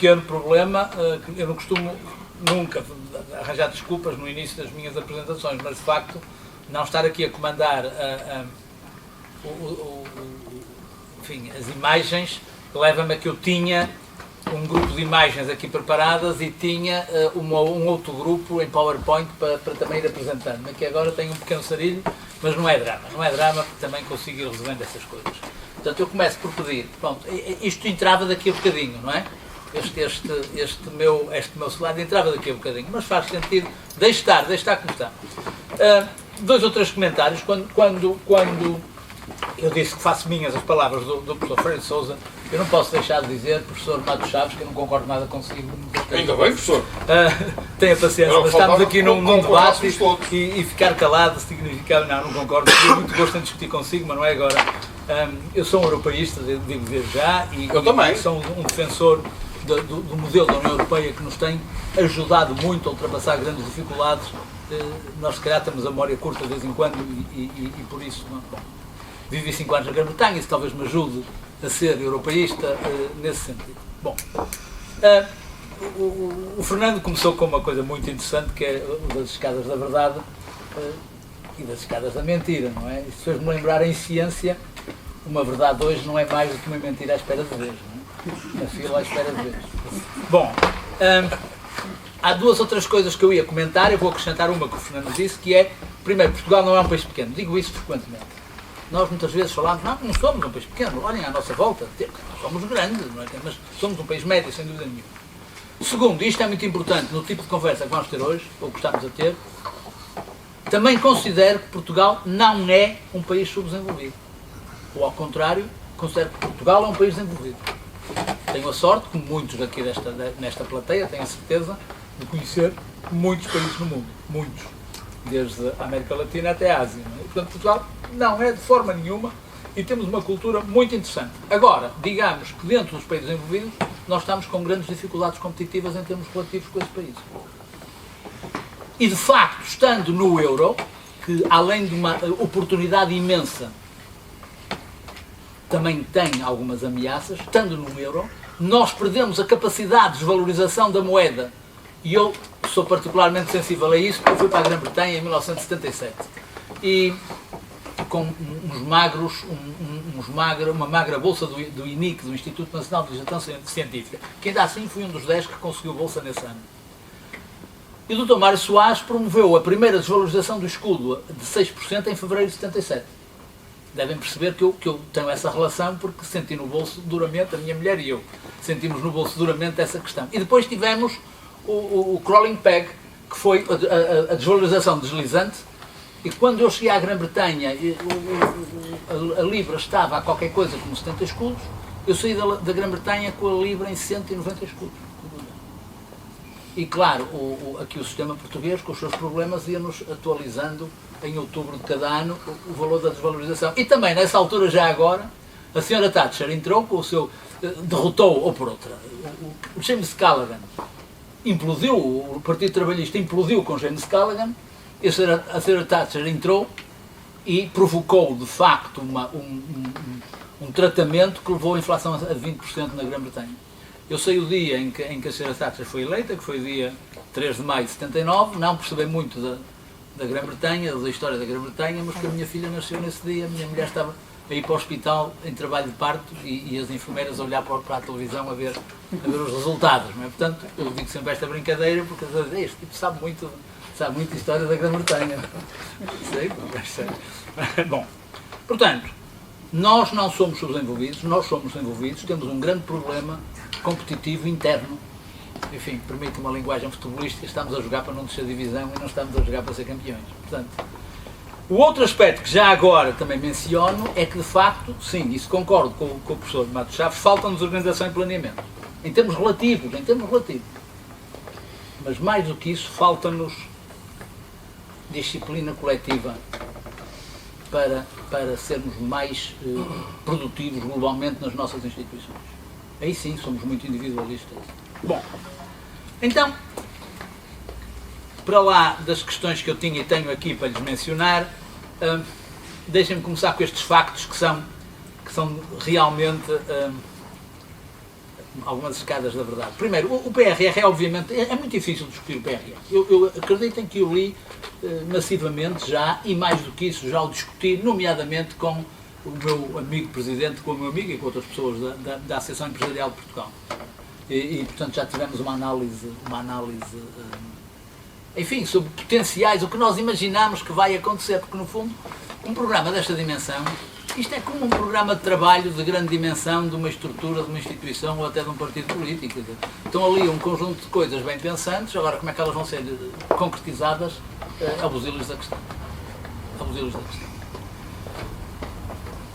pequeno problema, que eu não costumo nunca arranjar desculpas no início das minhas apresentações, mas de facto não estar aqui a comandar enfim, as imagens leva-me a que eu tinha um grupo de imagens aqui preparadas e tinha um outro grupo em PowerPoint para também ir apresentando. Aqui agora tenho um pequeno sarilho, mas não é drama, porque também consigo ir resolvendo essas coisas. Portanto, eu começo por pedir, pronto, isto entrava daqui a bocadinho, não é? Este meu slide entrava daqui a bocadinho, mas faz sentido, deixe estar como está. 2 ou 3 comentários, quando eu disse que faço minhas as palavras do professor Freire de Sousa, eu não posso deixar de dizer, professor Matos Chaves, que eu não concordo nada consigo. Ainda bem, professor. Tenha paciência, mas estamos aqui num debate e ficar calado significa, não concordo, eu muito gosto em discutir consigo, mas não é agora. Eu sou um europeísta, digo desde já, e eu também. Sou um defensor do modelo da União Europeia que nos tem ajudado muito a ultrapassar grandes dificuldades. Nós, se calhar, temos a memória curta de vez em quando e por isso, bom, vivi 5 anos na Grã-Bretanha, isso talvez me ajude a ser europeísta nesse sentido. Bom, o Fernando começou com uma coisa muito interessante, que é o das escadas da verdade e das escadas da mentira, não é? Isso fez-me lembrar, em ciência, uma verdade hoje não é mais do que uma mentira à espera de vez, não é? A fila à espera de vez. Bom, há 2 outras coisas que eu ia comentar, eu vou acrescentar uma que o Fernando disse, que é, primeiro, Portugal não é um país pequeno, digo isso frequentemente. Nós muitas vezes falamos, não somos um país pequeno, olhem à nossa volta, nós somos grandes, não é? Mas somos um país médio, sem dúvida nenhuma. Segundo, isto é muito importante no tipo de conversa que vamos ter hoje, ou que estamos a ter, também considero que Portugal não é um país subdesenvolvido. Ou ao contrário, considero que Portugal é um país desenvolvido. Tenho a sorte, como muitos aqui nesta plateia, tenho a certeza, de conhecer muitos países no mundo, muitos, desde a América Latina até a Ásia. Não é? Portanto, Portugal não é de forma nenhuma, e temos uma cultura muito interessante. Agora, digamos que dentro dos países desenvolvidos, nós estamos com grandes dificuldades competitivas em termos relativos com esses países. E de facto, estando no euro, que além de uma oportunidade imensa, também tem algumas ameaças, estando no euro, nós perdemos a capacidade de desvalorização da moeda. E eu sou particularmente sensível a isso, porque eu fui para a Grã-Bretanha em 1977. E com uma magra bolsa do INIC, do Instituto Nacional de Legislação Científica, que ainda assim fui um dos 10 que conseguiu bolsa nesse ano. E o Dr. Mário Soares promoveu a primeira desvalorização do escudo de 6% em fevereiro de 77. Devem perceber que eu tenho essa relação porque senti no bolso duramente, a minha mulher e eu, sentimos no bolso duramente essa questão. E depois tivemos o crawling peg, que foi a desvalorização deslizante, e quando eu cheguei à Grã-Bretanha, a Libra estava a qualquer coisa como 70 escudos, eu saí da Grã-Bretanha com a Libra em 190 escudos. E claro, aqui o sistema português, com os seus problemas, ia-nos atualizando em outubro de cada ano o valor da desvalorização. E também, nessa altura, já agora, a senhora Thatcher entrou com o seu... derrotou, ou por outra, o James Callaghan implodiu, o Partido Trabalhista implodiu com James Callaghan, e a senhora Thatcher entrou e provocou, de facto, um tratamento que levou a inflação a 20% na Grã-Bretanha. Eu sei o dia em que a senhora Thatcher foi eleita, que foi o dia 3 de maio de 79, não percebi muito da Grã-Bretanha, da história da Grã-Bretanha, mas que a minha filha nasceu nesse dia, a minha mulher estava a ir para o hospital em trabalho de parto e as enfermeiras a olhar para a televisão a ver os resultados, não é? Portanto, eu digo sempre esta brincadeira, porque este tipo sabe muito a história da Grã-Bretanha. Sei. Bom, portanto, nós não somos subdesenvolvidos, nós somos desenvolvidos, temos um grande problema competitivo interno. Enfim, permite uma linguagem futebolística, estamos a jogar para não descer divisão e não estamos a jogar para ser campeões. Portanto, o outro aspecto que já agora também menciono é que, de facto, sim, isso concordo com o professor Matos Chaves, falta-nos organização e planeamento. Em termos relativos. Mas mais do que isso, falta-nos disciplina coletiva para sermos mais produtivos globalmente nas nossas instituições. Aí sim, somos muito individualistas. Bom, então, para lá das questões que eu tinha e tenho aqui para lhes mencionar, deixem-me começar com estes factos que são realmente algumas escadas da verdade. Primeiro, o PRR, obviamente, é muito difícil discutir o PRR. Eu acredito que o li massivamente já, e mais do que isso, já o discuti, nomeadamente com o meu amigo presidente, com o meu amigo e com outras pessoas da Associação Empresarial de Portugal. Portanto, já tivemos uma análise enfim, sobre potenciais, o que nós imaginamos que vai acontecer, porque, no fundo, um programa desta dimensão, isto é como um programa de trabalho de grande dimensão de uma estrutura, de uma instituição ou até de um partido político. Estão ali um conjunto de coisas bem pensantes, agora como é que elas vão ser concretizadas? Abusilos da questão.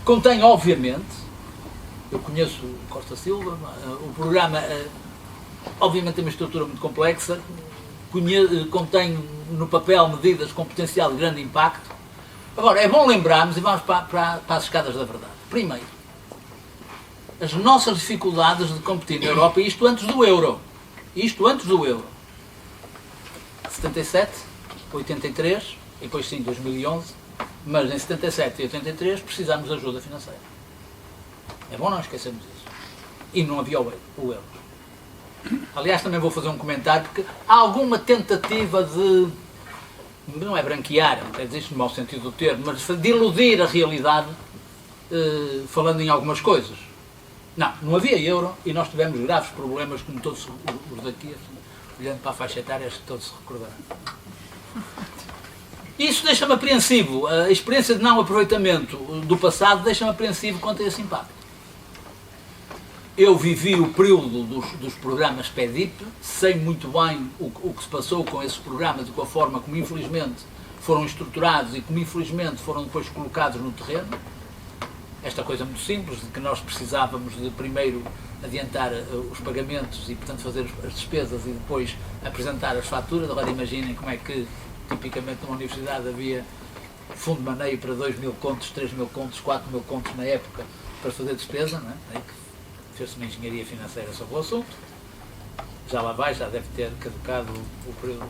Contém, obviamente, eu conheço Costa Silva, o programa, obviamente, tem uma estrutura muito complexa, contém no papel medidas com potencial de grande impacto. Agora, é bom lembrarmos, e vamos para as escadas da verdade. Primeiro, as nossas dificuldades de competir na Europa, isto antes do euro. 77, 83, e depois sim 2011, mas em 77 e 83 precisámos de ajuda financeira. É bom não esquecermos isso. E não havia o euro. Aliás, também vou fazer um comentário, porque há alguma tentativa de, não é branquear, não quer dizer isto no mau sentido do termo, mas de iludir a realidade, falando em algumas coisas. Não havia euro e nós tivemos graves problemas, como todos os daqui, olhando para a faixa etária, acho que todos se recordarão. Isso deixa-me apreensivo. A experiência de não aproveitamento do passado deixa-me apreensivo quanto a esse impacto. Eu vivi o período dos programas PEDIP, sei muito bem o que se passou com esses programas e com a forma como, infelizmente, foram estruturados e como, infelizmente, foram depois colocados no terreno. Esta coisa muito simples, de que nós precisávamos de primeiro adiantar os pagamentos e, portanto, fazer as despesas e depois apresentar as faturas. Agora imaginem como é que, tipicamente, numa universidade havia fundo de maneio para 2.000 contos, 3.000 contos, 4.000 contos na época para fazer despesa, não é? Fez-se uma engenharia financeira sobre o assunto. Já lá vai, já deve ter caducado o período.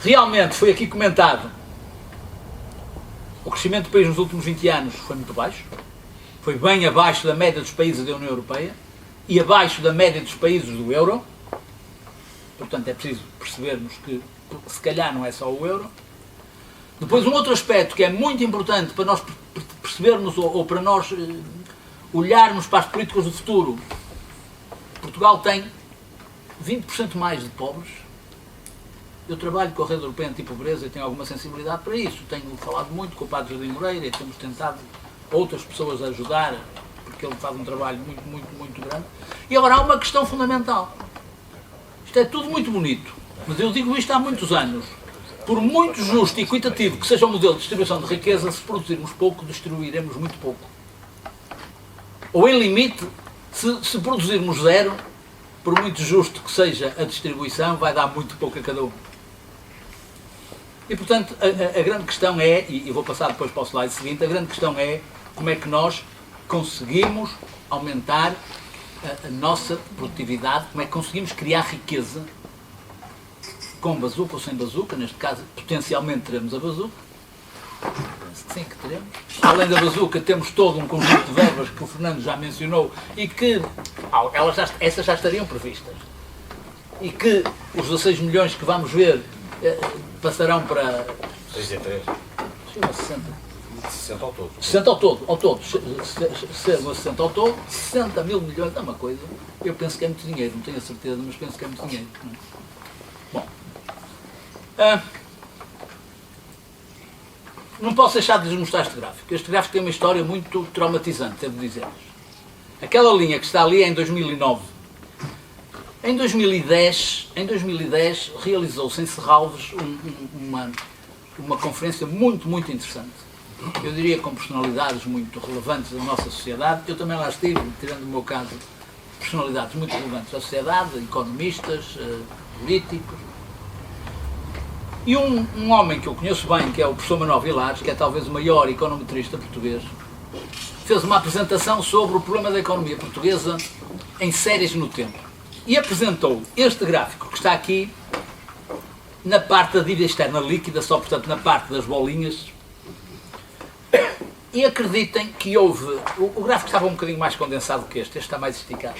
Realmente, foi aqui comentado, o crescimento do país nos últimos 20 anos foi muito baixo, foi bem abaixo da média dos países da União Europeia e abaixo da média dos países do euro. Portanto, é preciso percebermos que, se calhar, não é só o euro. Depois, um outro aspecto que é muito importante para nós percebermos ou para nós olharmos para as políticas do futuro. Portugal tem 20% mais de pobres. Eu trabalho com a Rede Europeia Antipobreza e tenho alguma sensibilidade para isso. Tenho falado muito com o Padre Jardim Moreira e temos tentado outras pessoas a ajudar, porque ele faz um trabalho muito grande. E agora há uma questão fundamental. Isto é tudo muito bonito, mas eu digo isto há muitos anos. Por muito justo e equitativo que seja o modelo de distribuição de riqueza, se produzirmos pouco, distribuiremos muito pouco. Ou, em limite, se produzirmos zero, por muito justo que seja a distribuição, vai dar muito pouco a cada um. E, portanto, a grande questão é, e vou passar depois para o slide seguinte, a grande questão é como é que nós conseguimos aumentar a nossa produtividade, como é que conseguimos criar riqueza, com bazuca ou sem bazuca. Neste caso, potencialmente teremos a bazuca. Penso que sim, que teremos. Além da bazuca, temos todo um conjunto de verbas que o Fernando já mencionou e que essas já estariam previstas. E que os 16 milhões que vamos ver passarão para 63. 60. 60 ao todo. 60 ao todo. 60 ao todo, 60 mil milhões é uma coisa. Eu penso que é muito dinheiro, não tenho a certeza, mas penso que é muito dinheiro. Bom. Não posso deixar de lhes mostrar este gráfico. Este gráfico tem uma história muito traumatizante, devo dizer-vos. Aquela linha que está ali é em 2009. Em 2010 realizou-se em Serralves uma conferência muito interessante. Eu diria com personalidades muito relevantes da nossa sociedade. Eu também lá estive, tirando o meu caso, personalidades muito relevantes da sociedade, economistas, políticos. E um homem que eu conheço bem, que é o professor Manuel Vilares, que é talvez o maior econometrista português, fez uma apresentação sobre o problema da economia portuguesa em séries no tempo. E apresentou este gráfico que está aqui na parte da dívida externa líquida, só portanto na parte das bolinhas. E acreditem que houve... O gráfico estava um bocadinho mais condensado que este está mais esticado.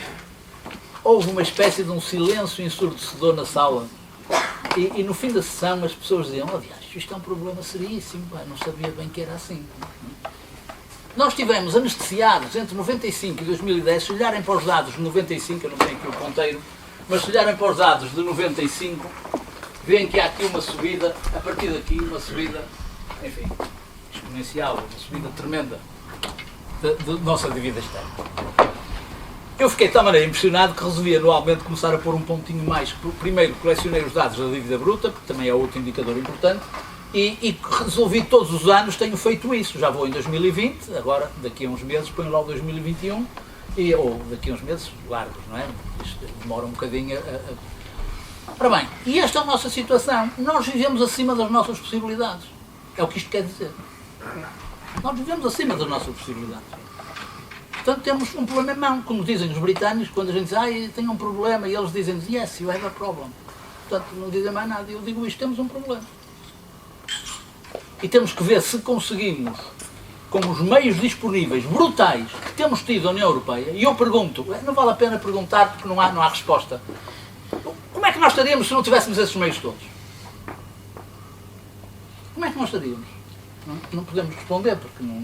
houve uma espécie de um silêncio ensurdecedor na sala. E no fim da sessão as pessoas diziam, aliás, isto é um problema seríssimo, pá, não sabia bem que era assim. Nós tivemos anestesiados entre 95 e 2010, se olharem para os dados de 95, eu não tenho aqui o ponteiro, mas se olharem para os dados de 95, veem que há aqui uma subida, a partir daqui uma subida, enfim, exponencial, uma subida tremenda da nossa dívida externa. Eu fiquei de tal maneira impressionado que resolvi anualmente começar a pôr um pontinho mais. Primeiro colecionei os dados da dívida bruta, porque também é outro indicador importante, e resolvi todos os anos, tenho feito isso. Já vou em 2020, agora daqui a uns meses ponho lá o 2021, ou daqui a uns meses largos, não é? Isto demora um bocadinho Ora bem, e esta é a nossa situação. Nós vivemos acima das nossas possibilidades. É o que isto quer dizer. Nós vivemos acima das nossas possibilidades. Portanto, temos um problema em mão, como dizem os britânicos, quando a gente diz, tenho um problema, e eles dizem, yes, you have a problem. Portanto, não dizem mais nada. Eu digo isto, temos um problema. E temos que ver se conseguimos, com os meios disponíveis, brutais, que temos tido na União Europeia, e eu pergunto, não vale a pena perguntar porque não há resposta. Como é que nós estaríamos se não tivéssemos esses meios todos? Como é que nós estaríamos? Não podemos responder, porque não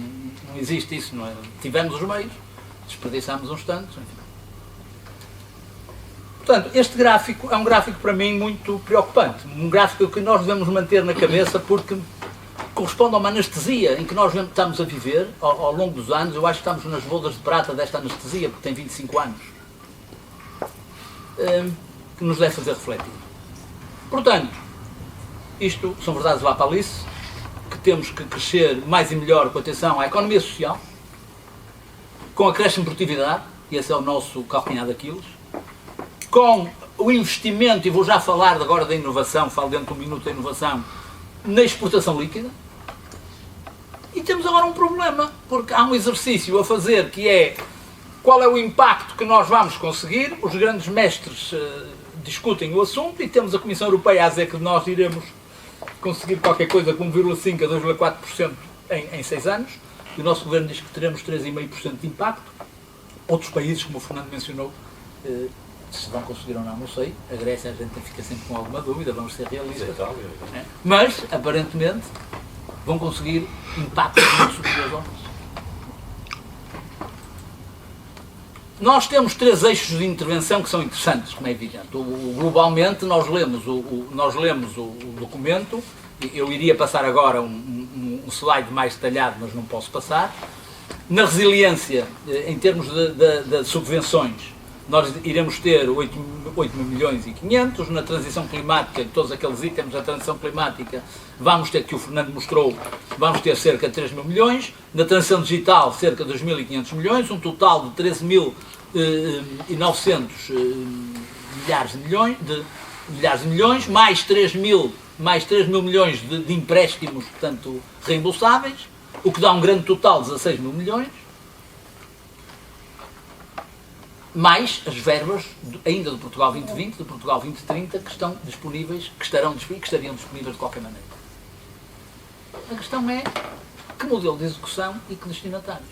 existe isso, não é? Tivemos os meios, desperdiçámos uns tantos, enfim. Portanto, este gráfico é um gráfico para mim muito preocupante, um gráfico que nós devemos manter na cabeça porque corresponde a uma anestesia em que nós estamos a viver ao longo dos anos. Eu acho que estamos nas bodas de prata desta anestesia, porque tem 25 anos, que nos deve fazer refletir. Portanto, isto são verdades lá para Alice, que temos que crescer mais e melhor com atenção à economia social, com a crescente produtividade, e esse é o nosso calcanhar de Aquiles, com o investimento, e vou já falar agora da inovação, falo dentro de um minuto da inovação, na exportação líquida. E temos agora um problema, porque há um exercício a fazer que é qual é o impacto que nós vamos conseguir. Os grandes mestres discutem o assunto e temos a Comissão Europeia a dizer que nós iremos conseguir qualquer coisa com 1,5% a 2,4% em 6 anos. E o nosso governo diz que teremos 3,5% de impacto. Outros países, como o Fernando mencionou, se vão conseguir ou não, não sei. A Grécia a gente fica sempre com alguma dúvida, vamos ser realistas. Né? Mas, aparentemente, vão conseguir impactos muito superiores ao nosso. Nós temos 3 eixos de intervenção que são interessantes, como é evidente. Globalmente, nós lemos o documento. Eu iria passar agora um slide mais detalhado, mas não posso passar. Na resiliência, em termos de subvenções, nós iremos ter 8 milhões e 500. Na transição climática, todos aqueles itens da transição climática, vamos ter, que o Fernando mostrou, vamos ter cerca de 3 mil milhões. Na transição digital, cerca de 2.500 milhões, um total de 13.900 milhares de milhões, mais 3 mil milhões de empréstimos, portanto, reembolsáveis, o que dá um grande total de 16 mil milhões. Mais as verbas ainda do Portugal 2020, do Portugal 2030, que estão disponíveis, que estariam disponíveis de qualquer maneira. A questão é que modelo de execução e que destinatários.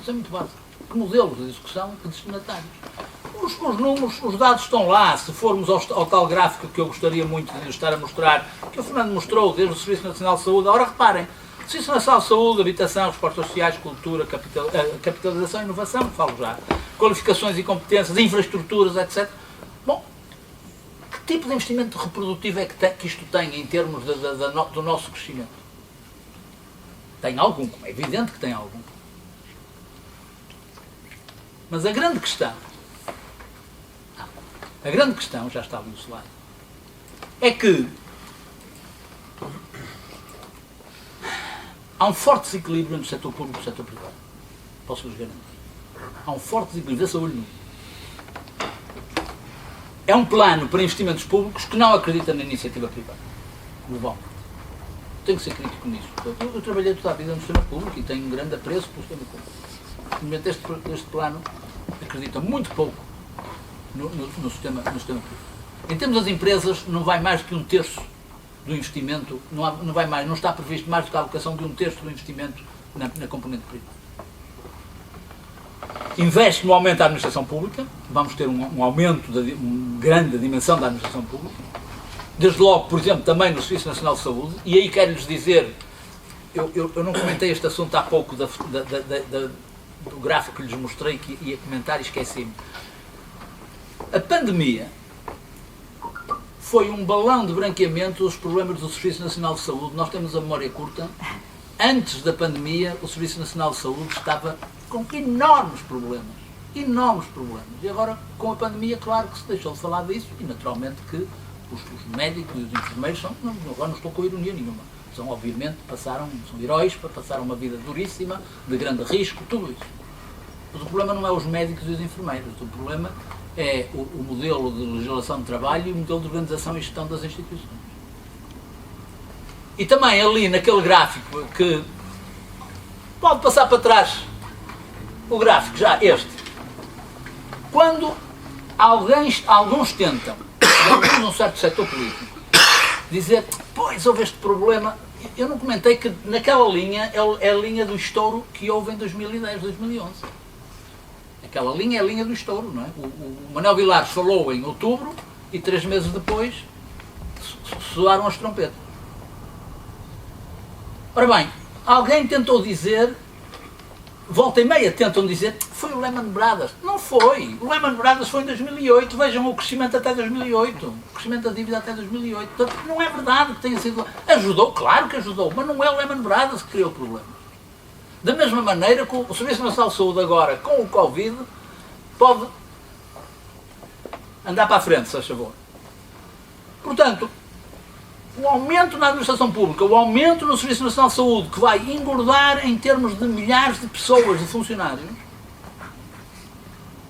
Isso é muito básico. Que modelo de execução e que destinatários. Os números, os dados estão lá. Se formos ao tal gráfico que eu gostaria muito de estar a mostrar, que o Fernando mostrou, desde o Serviço Nacional de Saúde, agora reparem, Serviço Nacional de Saúde, Habitação, Respostas Sociais, Cultura, Capitalização e Inovação, falo já, qualificações e competências, infraestruturas, etc. Bom, que tipo de investimento reprodutivo é que isto tem em termos do nosso crescimento? Tem algum, como é evidente que tem algum. Mas a grande questão, já está ali o slide, é que há um forte desequilíbrio entre o setor público e o setor privado. Posso-vos garantir. Há um forte desequilíbrio, esse é o olho nu. É um plano para investimentos públicos que não acredita na iniciativa privada. Global. Tenho que ser crítico nisso. Eu trabalhei toda a vida no sistema público e tenho um grande apreço pelo sistema público. Este plano acredita muito pouco no sistema público. Em termos das empresas, não vai mais que 1/3 do investimento, não está previsto mais do que a alocação de 1/3 do investimento na componente privada. investe no aumento da administração pública, vamos ter um aumento, grande da dimensão da administração pública, desde logo, por exemplo, também no Serviço Nacional de Saúde, e aí quero-lhes dizer, eu não comentei este assunto há pouco do gráfico que lhes mostrei, que ia comentar e esqueci-me. A pandemia foi um balão de branqueamento dos problemas do Serviço Nacional de Saúde. Nós temos a memória curta. Antes da pandemia, o Serviço Nacional de Saúde estava com enormes problemas. Enormes problemas. E agora, com a pandemia, claro que se deixou de falar disso e, naturalmente, que os médicos e os enfermeiros agora não estou com ironia nenhuma. Obviamente, são heróis, passaram uma vida duríssima, de grande risco, tudo isso. Mas o problema não é os médicos e os enfermeiros. O problema é o modelo de legislação de trabalho e o modelo de organização e gestão das instituições. E também ali naquele gráfico que pode passar para trás o gráfico, já este. Quando alguns tentam, de um certo setor político, dizer, pois houve este problema, eu não comentei que naquela linha é a linha do estouro que houve em 2010, 2011. Aquela linha é a linha do estouro, não é? O Manuel Vilares falou em outubro e 3 meses depois soaram as trompetas. Ora bem, alguém tentou dizer, volta e meia tentam dizer, foi o Lehman Brothers. Não foi. O Lehman Brothers foi em 2008. Vejam o crescimento até 2008. O crescimento da dívida até 2008. Portanto, não é verdade que tenha sido... Ajudou, claro que ajudou, mas não é o Lehman Brothers que criou o problema. Da mesma maneira que o Serviço Nacional de Saúde agora, com o Covid, pode andar para a frente, se faz favor. Portanto, o aumento na administração pública, o aumento no Serviço Nacional de Saúde, que vai engordar em termos de milhares de pessoas, de funcionários,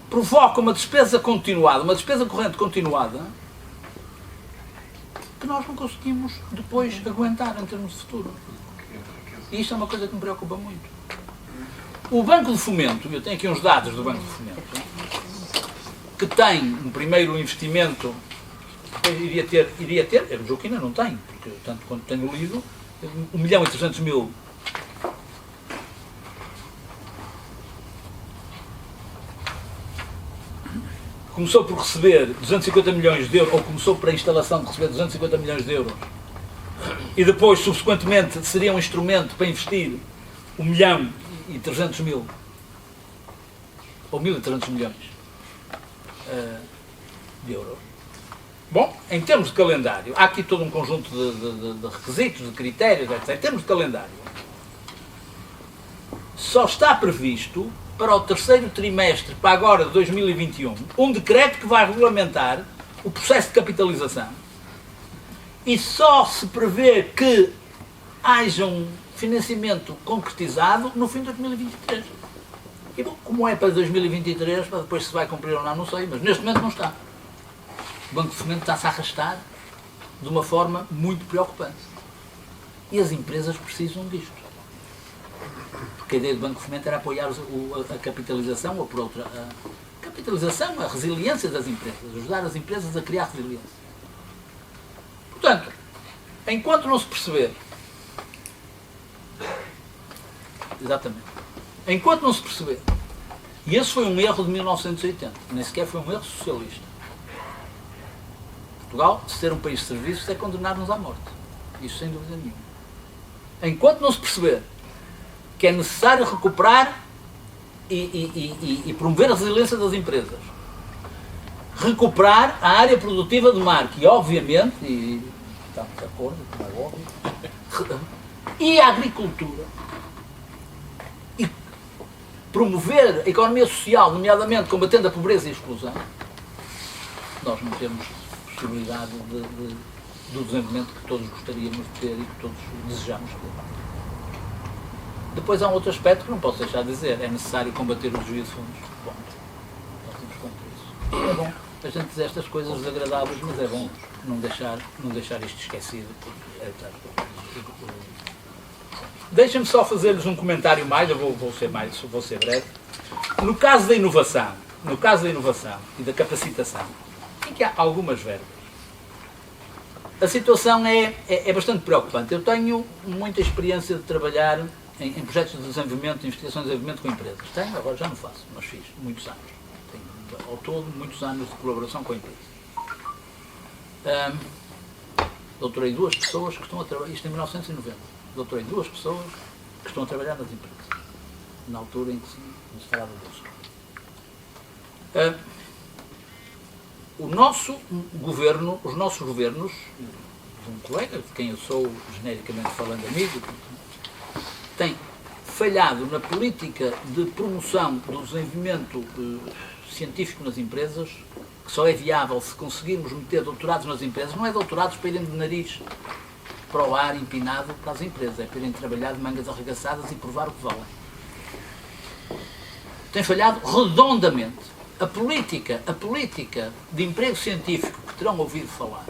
provoca uma despesa continuada, uma despesa corrente continuada, que nós não conseguimos depois aguentar em termos de futuro. E isto é uma coisa que me preocupa muito. O Banco de Fomento, eu tenho aqui uns dados do Banco de Fomento, que tem um primeiro investimento, iria ter, eu julgo que ainda não tem, porque tanto quanto tenho lido, 1.300.000 começou por receber 250 milhões de euros, ou começou para a instalação de receber 250 milhões de euros, e depois, subsequentemente, seria um instrumento para investir 1.300.000 ou 1.300 milhões de euros. Bom, em termos de calendário, há aqui todo um conjunto de requisitos, de critérios, etc. Em termos de calendário, só está previsto para o terceiro trimestre, para agora de 2021, um decreto que vai regulamentar o processo de capitalização. E só se prevê que haja um financiamento concretizado no fim de 2023. E bom, como é para 2023, para depois se vai cumprir ou não sei, mas neste momento não está. O Banco de Fomento está-se a arrastar de uma forma muito preocupante. E as empresas precisam disto. Porque a ideia do Banco de Fomento era apoiar a capitalização, ou por outra, a capitalização, a resiliência das empresas, ajudar as empresas a criar resiliência. Portanto, enquanto não se perceber, exatamente, enquanto não se perceber, e esse foi um erro de 1980, nem sequer foi um erro socialista. Portugal, de ser um país de serviços, é condenar-nos à morte. Isso sem dúvida nenhuma. Enquanto não se perceber que é necessário recuperar e promover a resiliência das empresas, recuperar a área produtiva do mar, que obviamente, e estamos de acordo, como é óbvio, e a agricultura, e promover a economia social, nomeadamente combatendo a pobreza e a exclusão, nós não temos possibilidade do desenvolvimento que todos gostaríamos de ter e que todos desejamos ter. Depois há um outro aspecto que não posso deixar de dizer, é necessário combater o desvio de fundos. Bom, nós temos contra isso. É bom a gente dizer estas coisas desagradáveis, mas é bom não deixar isto esquecido. Deixem-me só fazer-lhes um comentário mais, eu vou ser breve. No caso da inovação e da capacitação, em que há algumas verbas, a situação é bastante preocupante. Eu tenho muita experiência de trabalhar em projetos de desenvolvimento, de investigação e desenvolvimento com empresas? Tenho, agora já não faço, mas fiz muitos anos. Tenho, ao todo, muitos anos de colaboração com a empresa. Doutorei 2 pessoas que estão a trabalhar, isto em 1990, doutorei 2 pessoas que estão a trabalhar nas empresas, na altura em que se falava disso. O nosso governo, os nossos governos, um colega, de quem eu sou genericamente falando amigo, tem falhado na política de promoção do desenvolvimento científico nas empresas, que só é viável se conseguirmos meter doutorados nas empresas. Não é doutorados para irem de nariz para o ar empinado para as empresas, é para irem trabalhar de mangas arregaçadas e provar o que valem. Tem falhado redondamente. A política de emprego científico que terão ouvido falar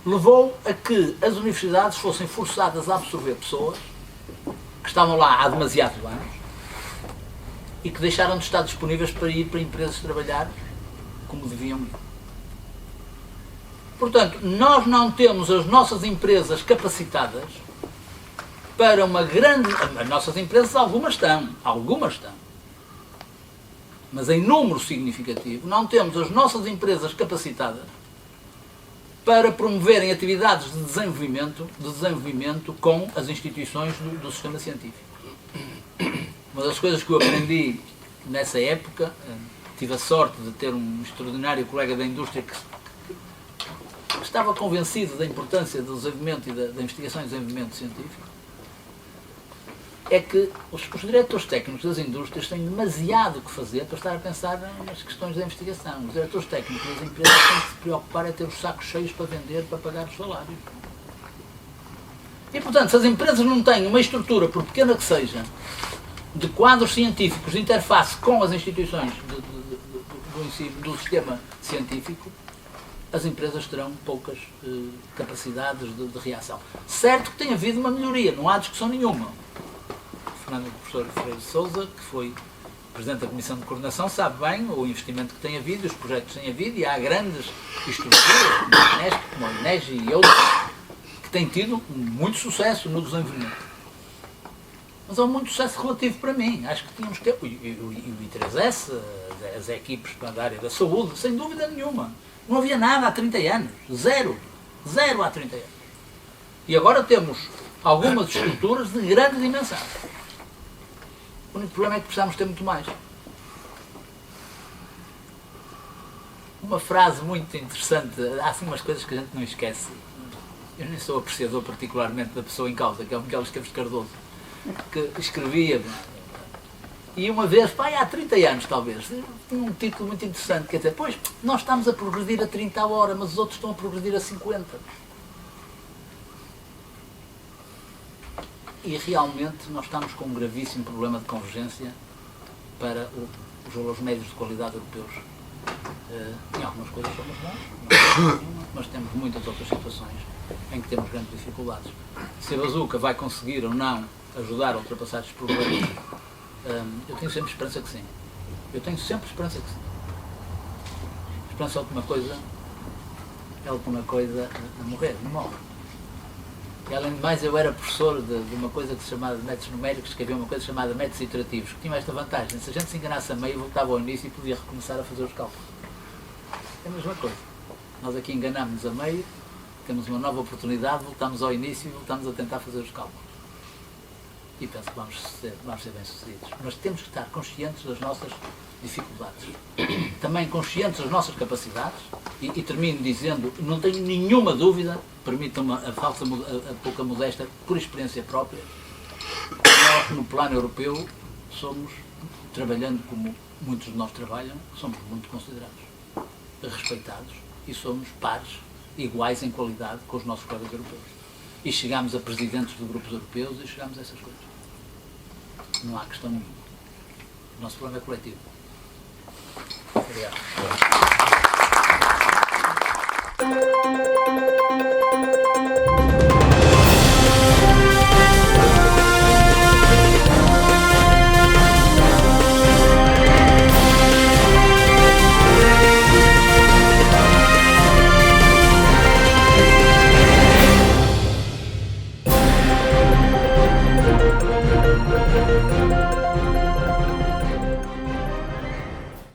levou a que as universidades fossem forçadas a absorver pessoas que estavam lá há demasiados anos e que deixaram de estar disponíveis para ir para empresas trabalhar como deviam ir. Portanto, nós não temos as nossas empresas capacitadas para uma grande... As nossas empresas, algumas estão, mas em número significativo, não temos as nossas empresas capacitadas para promoverem atividades de desenvolvimento com as instituições do sistema científico. Uma das coisas que eu aprendi nessa época, tive a sorte de ter um extraordinário colega da indústria que estava convencido da importância do desenvolvimento e da investigação e desenvolvimento científico, é que os diretores técnicos das indústrias têm demasiado o que fazer para estar a pensar nas questões da investigação. Os diretores técnicos das empresas têm que se preocupar é ter os sacos cheios para vender, para pagar os salários. E, portanto, se as empresas não têm uma estrutura, por pequena que seja, de quadros científicos, de interface com as instituições do sistema científico, as empresas terão poucas capacidades de reação. Certo que tem havido uma melhoria, não há discussão nenhuma. O professor Freire de Sousa, que foi Presidente da Comissão de Coordenação, sabe bem o investimento que tem havido, os projetos que têm havido, e há grandes estruturas, como a INESG e outras, que têm tido muito sucesso no desenvolvimento. Mas há muito sucesso relativo para mim. Acho que tínhamos que ter, e o I3S, as equipes da área da saúde, sem dúvida nenhuma. Não havia nada há 30 anos. Zero há 30 anos. E agora temos algumas estruturas de grande dimensão. O único problema é que precisamos ter muito mais. Uma frase muito interessante, há assim umas coisas que a gente não esquece. Eu nem sou apreciador particularmente da pessoa em causa, que é o Miguel Esteves Cardoso, que escrevia, e uma vez, há 30 anos talvez, tinha um título muito interessante, quer dizer, pois, nós estamos a progredir a 30 a hora, mas os outros estão a progredir a 50. E realmente nós estamos com um gravíssimo problema de convergência para os valores médios de qualidade europeus. Em algumas coisas somos bons, mas temos muitas outras situações em que temos grandes dificuldades. Se a Bazuca vai conseguir ou não ajudar a ultrapassar estes problemas, eu tenho sempre esperança que sim. Esperança é a última coisa a morrer, não morre. E além de mais, eu era professor de uma coisa que se chamava de métodos numéricos, que havia uma coisa chamada métodos iterativos, que tinha esta vantagem: se a gente se enganasse a meio, voltava ao início e podia recomeçar a fazer os cálculos. É a mesma coisa. Nós aqui enganámos-nos a meio, temos uma nova oportunidade, voltamos ao início e voltamos a tentar fazer os cálculos. E penso que vamos ser bem-sucedidos. Mas temos que estar conscientes das nossas dificuldades. Também conscientes das nossas capacidades, e termino dizendo, não tenho nenhuma dúvida, permitam-me a pouca modéstia, por experiência própria, nós no plano europeu somos, trabalhando como muitos de nós trabalham, somos muito considerados, respeitados, e somos pares, iguais em qualidade com os nossos colegas europeus. E chegamos a presidentes de grupos europeus e chegamos a essas coisas. Não há questão nenhuma. O nosso problema é coletivo. Obrigado.